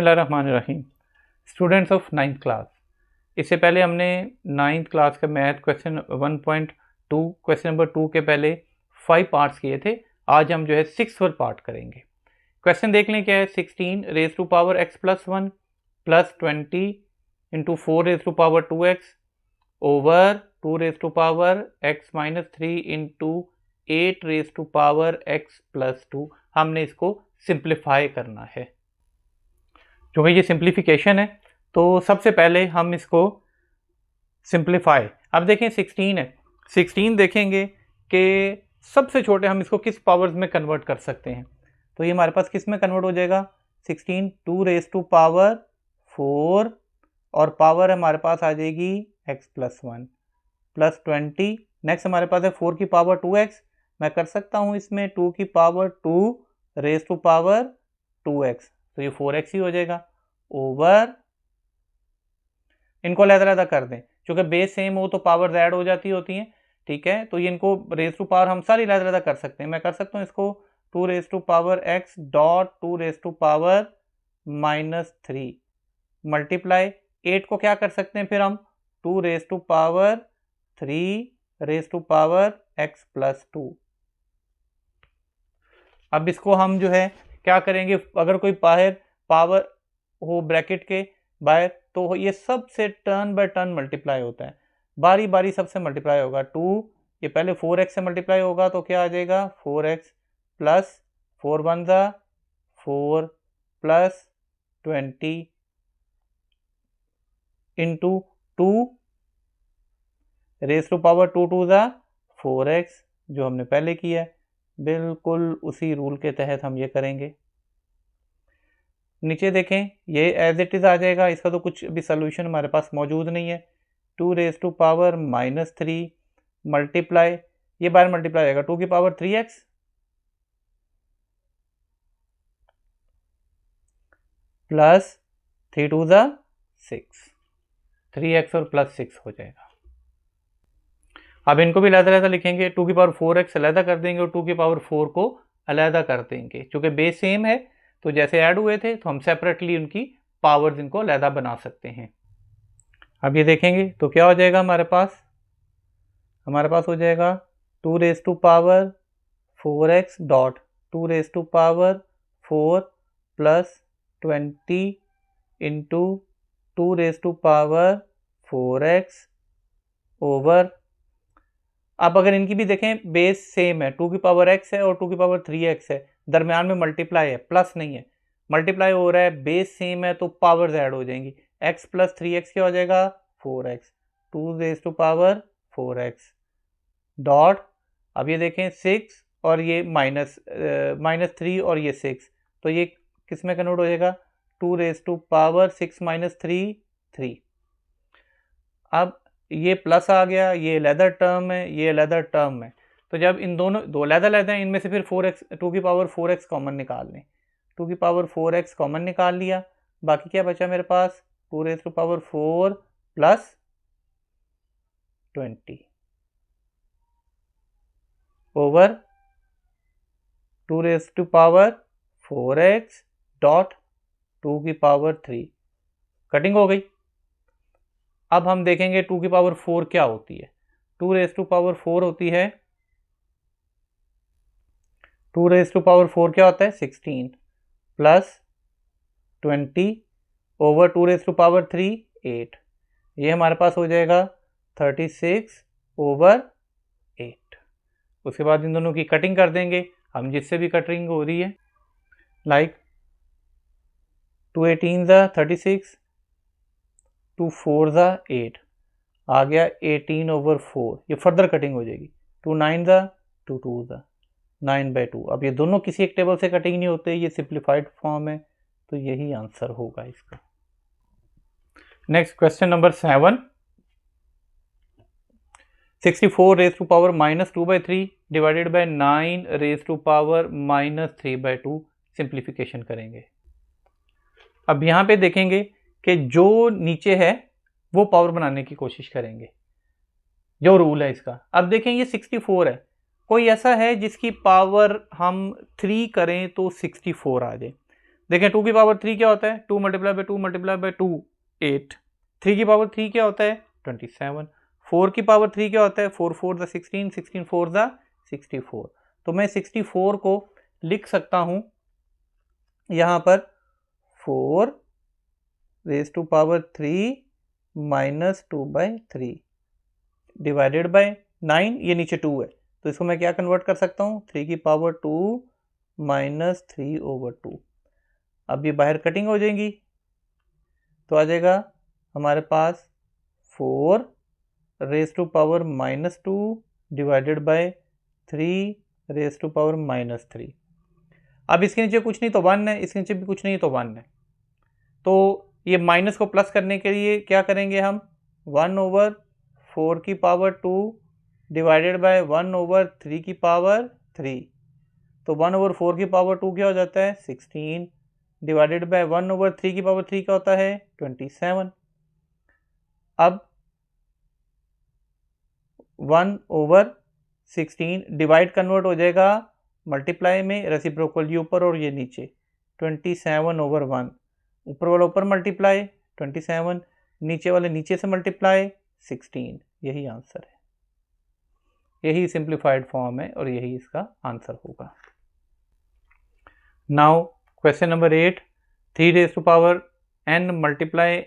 बिस्मिल्लाहिर्रहमानिर्रहीम। Students of 9th class, इससे पहले हमने 9th क्लास का मैथ क्वेश्चन 1.2 क्वेश्चन नंबर 2 के पहले 5 पार्ट्स किए थे। आज हम जो है 6th पार्ट करेंगे। क्वेश्चन देख लें क्या है। 16 raise to power x plus 1 plus 20 into 4 raise to power 2x over 2 raise to power x minus 3 into 8 raise to power x plus 2। हमने इसको सिंप्लीफाई करना है। क्योंकि ये सिंप्लीफिकेशन है तो सबसे पहले हम इसको सिंप्लीफाई, अब देखें 16 है, 16 देखेंगे कि सबसे छोटे हम इसको किस पावर्स में कन्वर्ट कर सकते हैं। तो ये हमारे पास किस में कन्वर्ट हो जाएगा, 16 2 रेज टू पावर 4 और पावर हमारे पास आ जाएगी x प्लस 1 प्लस 20। नेक्स्ट हमारे पास है 4 की पावर 2x, मैं कर सकता हूँ इसमें 2 की power 2 raise to power 2x, तो ये 4x ही हो जाएगा। ओवर इनको अलग-अलग कर दें, क्योंकि बेस सेम हो तो पावर्स ऐड हो जाती होती हैं, ठीक है। तो ये इनको रेज टू पावर हम सारी अलग-अलग कर सकते हैं। मैं कर सकता हूँ इसको 2 raise to power x dot 2 raise to power minus 3 multiply 8 को क्या कर सकते हैं फिर हम 2 raise to power 3 raise to power x plus 2। अब इसको हम जो है क्या करेंगे, अगर कोई बाहर पावर हो ब्रैकेट के बाहर तो ये सब से टर्न बाय टर्न मल्टीप्लाई होता है, बारी बारी सबसे मल्टीप्लाई होगा। 2 ये पहले 4x से मल्टीप्लाई होगा तो क्या आ जाएगा 4x प्लस 4 1 ज़ा 4 plus 20 into 2 raise to power 2 2 ज़ा 4x, जो हमने पहले किया है। बिल्कुल उसी रूल के तहत हम ये करेंगे। नीचे देखें ये एज इट इज़ आ जाएगा, इसका तो कुछ भी सोल्यूशन हमारे पास मौजूद नहीं है। 2 raise to power minus 3 multiply, ये बार मल्टीप्लाई आएगा 2 की पावर 3x प्लस 3 2 ज़ा 6, 3x और प्लस 6 हो जाएगा। अब इनको भी अलग-अलग लिखेंगे, 2 की पावर 4x अलग कर देंगे और 2 की पावर 4 को अलग कर देंगे। क्योंकि बेस सेम है तो जैसे ऐड हुए थे तो हम सेपरेटली उनकी पावर्स इनको अलग बना सकते हैं। अब ये देखेंगे तो क्या हो जाएगा हमारे पास हो जाएगा 2 raise to power 4x dot 2 raise to power 4 plus 20 into 2 raise to power 4x over. अब अगर इनकी भी देखें बेस सेम है, 2 की पावर x है और 2 की पावर 3x है, दरम्यान में मल्टीप्लाई है, प्लस नहीं है, मल्टीप्लाई हो रहा है, बेस सेम है तो पावर्स ऐड हो जाएंगी। x प्लस 3x क्या हो जाएगा 4x, 2 raise to power 4x dot, अब ये देखें 6 और ये माइनस 3 और ये 6, तो ये किस में कन्वर्ट हो जाएगा 2 रेज टू पावर 6 माइनस 3 3। अब ये प्लस आ गया, ये लेदर टर्म है, ये लेदर टर्म है, तो जब इन दोनों दो लेदर हैं इनमें से फिर 4x 2 की पावर 4x कॉमन निकाल लें। 2 की पावर 4x कॉमन निकाल लिया, बाकी क्या बचा मेरे पास 2 raise to power 4 plus 20 over 2 raise to power 4x dot 2 की पावर 3, कटिंग हो गई। अब हम देखेंगे 2 की पावर 4 क्या होती है। 2 रेज टू पावर 4 होती है, 2 रेज टू पावर 4 क्या होता है 16 plus 20 over 2 raise to power 3 8, ये हमारे पास हो जाएगा 36 ओवर 8। उसके बाद इन दोनों की कटिंग कर देंगे हम, जिससे भी कटिंग हो रही है, लाइक 2 18 ज़ा 36, 2 4 ज़ा 8 आ गया 18 ओवर 4, ये फर्दर कटिंग हो जाएगी। 2 9 ज़ा 2 2 ज़ा 9/2। अब ये दोनों किसी एक टेबल से कटिंग नहीं होते, ये सिंप्लीफाइड फॉर्म है, तो यही आंसर होगा इसका। Next question number 7, 64 raise to power minus 2/3 divided by 9 raise to power minus 3/2, simplification करेंगे। अब यहाँ पे देखेंगे कि जो नीचे है वो पावर बनाने की कोशिश करेंगे, जो रूल है इसका। अब देखें ये 64 है, कोई ऐसा है जिसकी पावर हम 3 करें तो 64 आ जाए। देखें 2 की पावर 3 क्या होता है, 2 मल्टीप्लाई बाई 2 मल्टीप्लाई बाई 2 8, 3 की पावर 3 क्या होता है 27, 4 की पावर 3 क्या होता है 4 4 द 16, 16 4 द 64। तो मैं 64 को लिख सकता हूं यहां पर 4 raise to power 3 minus 2/3 divided by 9, ये नीचे 2 है तो इसको मैं क्या कन्वर्ट कर सकता हूँ 3 की पावर 2 माइनस 3/2। अब ये बाहर कटिंग हो जाएंगी तो आ जाएगा हमारे पास 4 raise to power -2 divided by 3 raise to power -3। अब इसके नीचे कुछ नहीं तो 1 है, इसके नीचे भी कुछ नहीं तो 1 है, तो ये माइनस को प्लस करने के लिए क्या करेंगे हम 1/4 की पावर 2 डिवाइडेड बाय 1/3 की पावर 3, तो 1/4 की पावर 2 क्या हो जाता है 16 डिवाइडेड बाय 1/3 की पावर 3 क्या होता है 27। अब 1/16 डिवाइड कन्वर्ट हो जाएगा मल्टीप्लाई में, रेसिप्रोकल ये ऊपर और ये नीचे, 27/1 ऊपर वाला ऊपर मल्टीप्लाई 27, नीचे वाले नीचे से मल्टीप्लाई 16, यही आंसर है, यही सिंप्लीफाइड फॉर्म है और यही इसका आंसर होगा। Now question number 8, 3 raise to power n multiply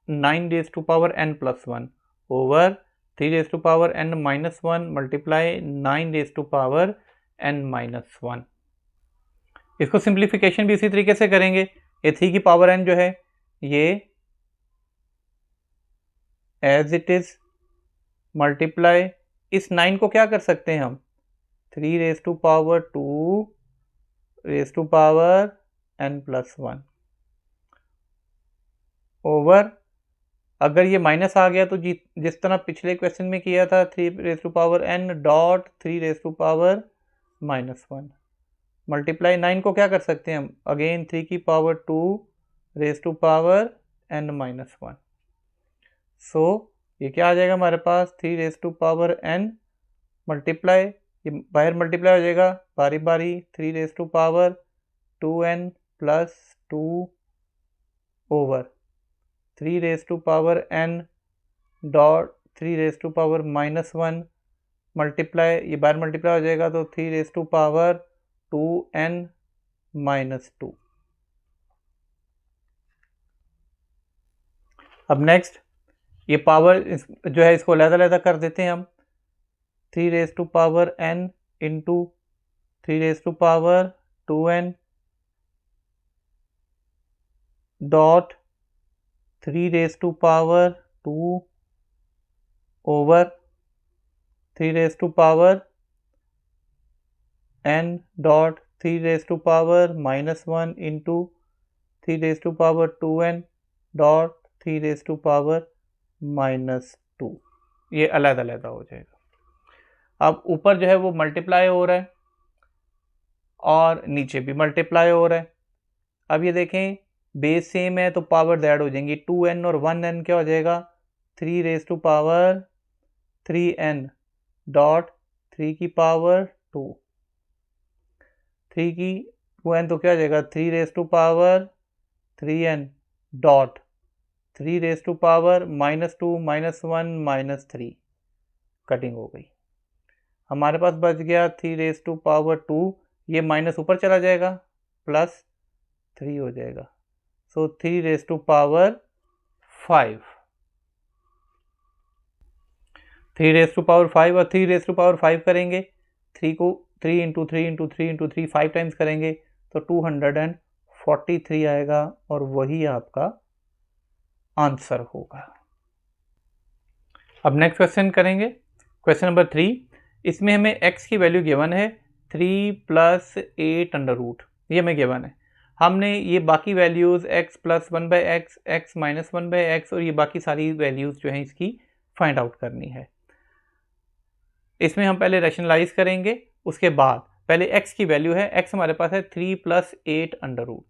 9 raise to power n plus 1 over 3 raise to power n minus 1 multiply 9 raise to power n minus 1। इसको सिंप्लीफिकेशन भी इसी तरीके से करेंगे, ये 3 की पावर n जो है ये एज इट इज मल्टीप्लाई, इस 9 को क्या कर सकते हैं हम 3 raise to power 2 raise to power n plus 1 over, अगर ये माइनस आ गया तो जिस तरह पिछले क्वेश्चन में किया था 3 raise to power n dot 3 raise to power -1 multiply 9 को क्या कर सकते हैं हम अगेन 3 की power 2 raise to power n minus 1। So ये क्या आ जाएगा हमारे पास 3 raise to power n multiply, ये बाहर मल्टीप्लाई हो जाएगा बारी बारी 3 raise to power 2n plus 2 over 3 raise to power n dot 3 raise to power -1 multiply, ये बाहर मल्टीप्लाई हो जाएगा तो 3 raise to power 2n minus 2। अब नेक्स्ट ये पावर जो है इसको अलग-अलग कर देते हैं हम, 3 raise to power n into 3 raise to power 2n dot 3 raise to power 2 over 3 raise to power n dot 3 raise to power -1 into 3 raise to power 2n dot 3 raise to power -2, ये अलग अलग हो जाएगा। अब ऊपर जो है वो मल्टीप्लाई हो रहा है और नीचे भी मल्टीप्लाई हो रहा है। अब ये देखें बेस सेम है तो पावर ऐड हो जाएंगी, 2n और 1n क्या हो जाएगा 3 raise to power 3n dot 3 की पावर 2, 3 की 2n तो क्या हो जाएगा 3 raise to power 3n dot 3 raise to power -2 -1 -3, cutting हो गई, हमारे पास बच गया 3 रेज टू पावर 2, ये माइनस ऊपर चला जाएगा प्लस 3 हो जाएगा, so 3 raise to power 5, 3 raise to power 5 और 3 रेज टू पावर 5 करेंगे, 3 को 3 इंटू 3 इंटू 3 इंटू 3 5 टाइम्स करेंगे तो 243 आएगा और वही आपका आंसर होगा। अब नेक्स्ट क्वेश्चन करेंगे, क्वेश्चन नंबर 3, इसमें हमें x की वैल्यू गिवन है 3 + 8 अंडर रूट, ये हमें गिवन है, हमने ये बाकी values x + 1/x, x - 1/x और ये बाकी सारी वैल्यूज़ जो हैं इसकी फाइंड आउट करनी है। इसमें हम पहले रैशनलाइज करेंगे, उसके बाद पहले x की वैल्यू है, x हमारे पास है 3 + 8 अंडर रूट,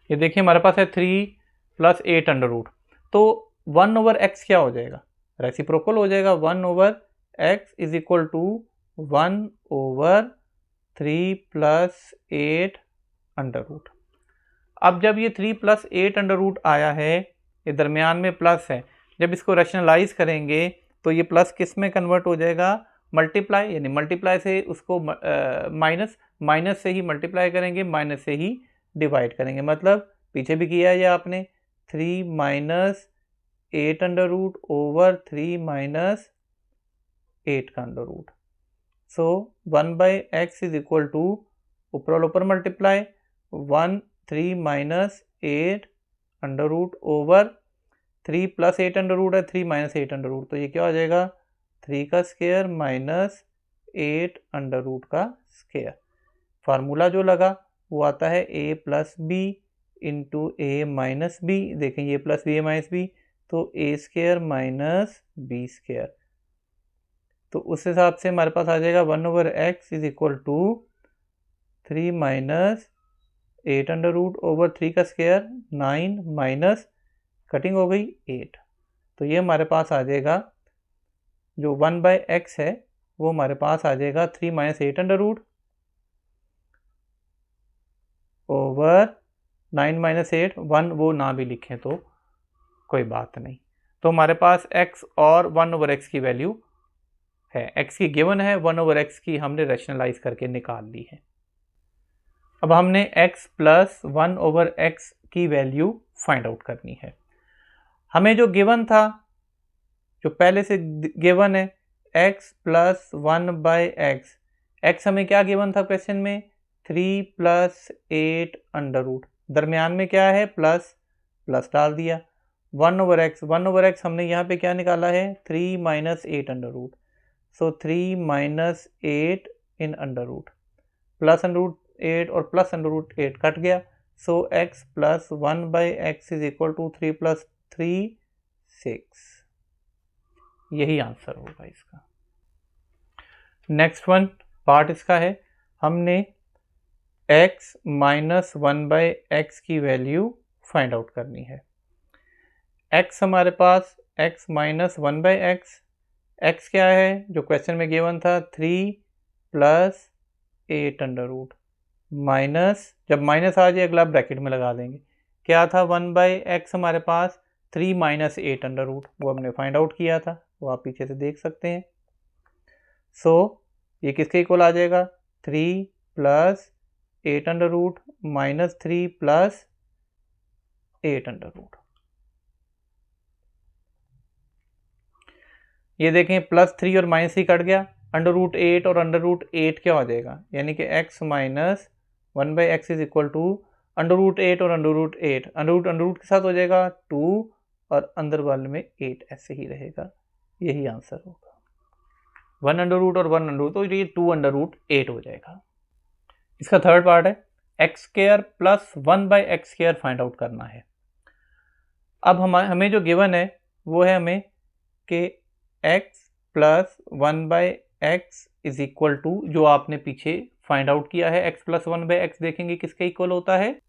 ये देखिए हमारे पास है 3 + 8 अंडर रूट, तो 1/x क्या हो जाएगा रेसिप्रोकल हो जाएगा, 1/x is equal to 1/3 + 8 under root. अब जब ये 3 + 8 अंडर रूट आया है, ये दरमियान में प्लस है, जब इसको रैशनलाइज करेंगे तो ये प्लस किस में कन्वर्ट हो जाएगा, मल्टीप्लाई, यानी मल्टीप्लाई से उसको माइनस, माइनस से ही मल्टीप्लाई करेंगे, माइनस से ही डिवाइड करेंगे। मतलब पीछे भी किया है ये आपने, 3 - 8 अंडर रूट ओवर 3 - 8 का under root. So 1/x is equal to, ऊपर ऊपर multiply, 1 3 - 8 under root over 3 + 8 under root है, 3 - 8 अंडर रूट, तो ये क्या हो जाएगा, 3 का स्क्वायर माइनस 8 अंडर रूट का स्क्वायर। फार्मूला जो लगा वो आता है a + b into a - b। देखें ये प्लस b माइनस b, तो a² माइनस b²। तो उस हिसाब से हमारे पास आ जाएगा 1/x is equal to 3 - 8 under root over 3 का स्क्वायर 9 माइनस कटिंग हो गई 8। तो ये हमारे पास आ जाएगा जो 1/x है वो हमारे पास आ जाएगा 3 - 8 अंडर रूट ओवर 9 - 8, 1 वो ना भी लिखें तो कोई बात नहीं। तो हमारे पास x और 1/x की वैल्यू है, x की गिवन है, 1/x की हमने रैशनलाइज करके निकाल ली है। अब हमने x + 1/x की वैल्यू फाइंड आउट करनी है। हमें जो गिवन था, जो पहले से गिवन है, x + 1/x, x हमें क्या गिवन था क्वेश्चन में, 3 + 8 अंडर रूट, दरमियान में क्या है प्लस, प्लस डाल दिया। 1/x, 1/x हमने यहाँ पे क्या निकाला है, 3 - 8 under root. So 3 - 8 in under root, plus under root 8 और प्लस अंडर रूट 8 कट गया। So x + 1/x is equal to 3 + 3 6। यही आंसर होगा इसका। नेक्स्ट वन पार्ट इसका है, हमने x - 1/x की वैल्यू फाइंड आउट करनी है। x हमारे पास x - 1/x, x क्या है जो क्वेश्चन में गिवन था, 3 + 8 अंडर रूट, माइनस, जब माइनस आ जाए अगला ब्रैकेट में लगा देंगे, क्या था 1/x हमारे पास 3 - 8 अंडर रूट, वो हमने फाइंड आउट किया था, वो आप पीछे से देख सकते हैं। सो ये किसके इक्वल आ जाएगा, 3 + 8 under root minus 3 + 8 under root. ये देखें +3 और -3 कट गया, अंडर रूट 8 और अंडर रूट 8 क्या हो जाएगा, यानी कि x - 1/x is equal to under root 8 और अंडर रूट 8, अंडर रूट के साथ हो जाएगा 2 और अंदर वाले में 8 ऐसे ही रहेगा। यही आंसर होगा, 1 अंडर रूट और 1 अंडर रूट, तो ये 2 अंडर रूट 8 हो जाएगा। इसका थर्ड पार्ट है, x² + 1/x² फाइंड आउट करना है। अब हमें जो गिवन है वो है हमें कि x + 1/x is equal to, जो आपने पीछे फाइंड आउट किया है, x + 1/x देखेंगे किसके इक्वल होता है,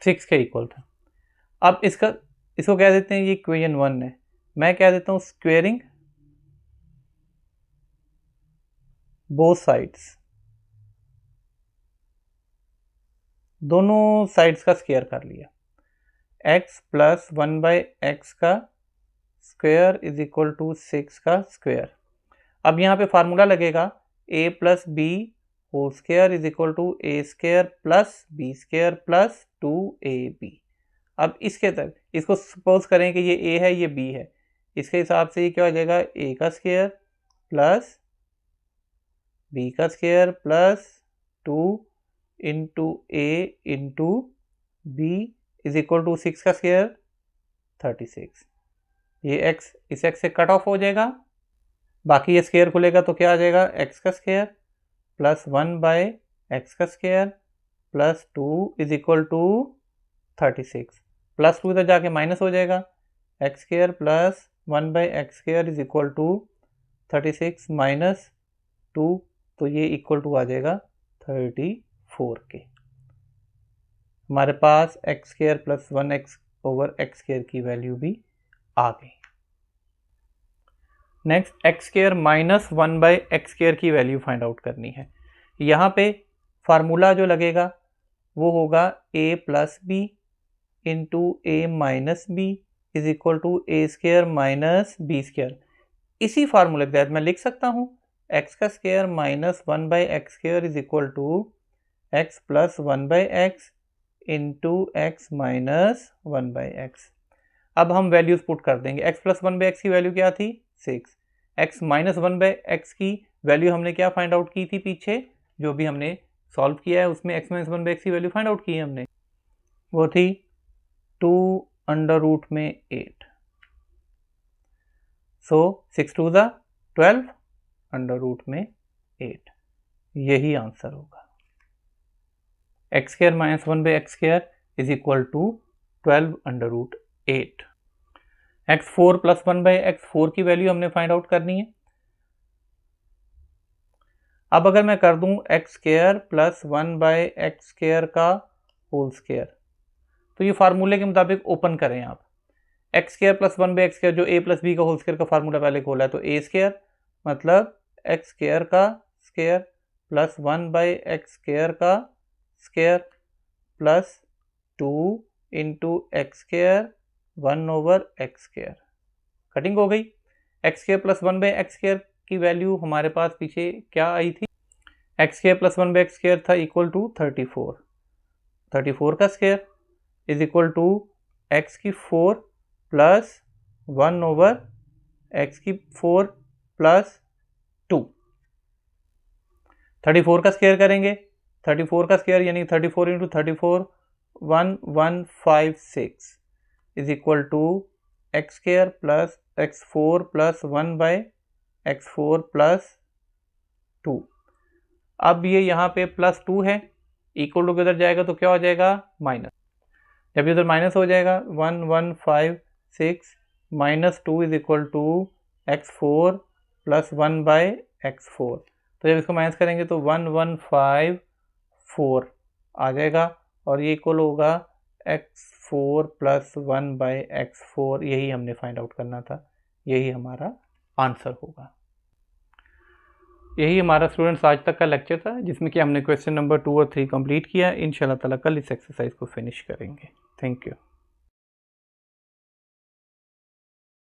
6 के इक्वल था। अब इसको कह देते हैं, ये इक्वेशन 1 है, मैं कह देता हूं स्क्वेयरिंग बोथ साइड्स, दोनों साइड्स का स्क्वायर कर लिया, x + 1/x का स्क्वायर इज इक्वल टू 6 का स्क्वायर। अब यहाँ पे फार्मूला लगेगा a + b whole square is equal to a² + b² + 2ab। अब इसके तक इसको सपोज करें कि ये a है, ये b है, इसके हिसाब से ये क्या हो जाएगा, a का स्क्वायर प्लस b का square plus 2 into a into b is equal to 6 का स्क्वायर 36। ये x इस x से कट ऑफ हो जाएगा, बाकी ये स्क्वायर खुलेगा तो क्या आ जाएगा, x का स्क्वायर प्लस 1/x का square plus 2 is equal to 36, plus 2 इधर जाके माइनस हो जाएगा, x² plus 1/x² is equal to 36 minus 2, तो ये इक्वल टू आ जाएगा 34 के। हमारे पास x² + 1x/x² की वैल्यू भी आ गई। नेक्स्ट x² - 1/x² की वैल्यू फाइंड आउट करनी है। यहाँ पे फार्मूला जो लगेगा वो होगा a plus B into A minus B is equal to A square minus B square. इसी फार्मूले के तहत मैं लिख सकता हूँ एक्स का square minus 1/x square is equal to X plus 1/x into X minus 1/x। अब हम वैल्यूज पुट कर देंगे। x प्लस 1/x की वैल्यू क्या थी 6, x माइनस 1/x की वैल्यू हमने क्या फाइंड आउट की थी पीछे, जो भी हमने सॉल्व किया है उसमें x माइनस 1/x की वैल्यू फाइंड आउट की है हमने, वो थी 2 अंडर रूट में 8। So 6 to the 12 under root में 8, यही आंसर होगा। X square minus 1/x square is equal to 12 under root 8। x4 plus 1/x4 की वैल्यू हमने फाइंड आउट करनी है। अब अगर मैं कर दूं x square plus 1/x square का होल स्क्वायर, तो ये फार्मूले के मुताबिक ओपन करें आप। X square plus 1/x square जो a प्लस बी का होल स्क्वायर का फार्मूला पहले खोला है, तो a स्क्वायर मतलब एक्स स्क्वायर का स्क्वायर प्लस 1/x स्क्वायर का square plus 2 into x square 1/x square. Cutting हो गई। X square plus 1/x square की वैल्यू हमारे पास पीछे क्या आई थी, X square plus 1/x square था इक्वल टू 34, 34 का square is equal to X की 4 प्लस 1/x की 4 प्लस 2। 34 का स्क्वायर करेंगे, 34 का स्क्वायर यानी 34 into 34 1156 is equal to X square plus x4 plus 1/x4 plus 2। अब ये यहाँ पे प्लस 2 है, इक्वल टू किधर जाएगा तो क्या हो जाएगा माइनस। जब इधर माइनस हो जाएगा 1156 minus 2 is equal to x4 plus 1/x4। तो जब इसको माइनस करेंगे तो 1154 आ जाएगा और ये इक्वल होगा x4 प्लस 1/x4। यही हमने फाइंड आउट करना था, यही हमारा आंसर होगा। यही हमारा स्टूडेंट्स आज तक का लेक्चर था, जिसमें कि हमने क्वेश्चन नंबर 2 और 3 कंप्लीट किया। इंशाल्लाह ताला कल इस एक्सरसाइज को फिनिश करेंगे। Thank you.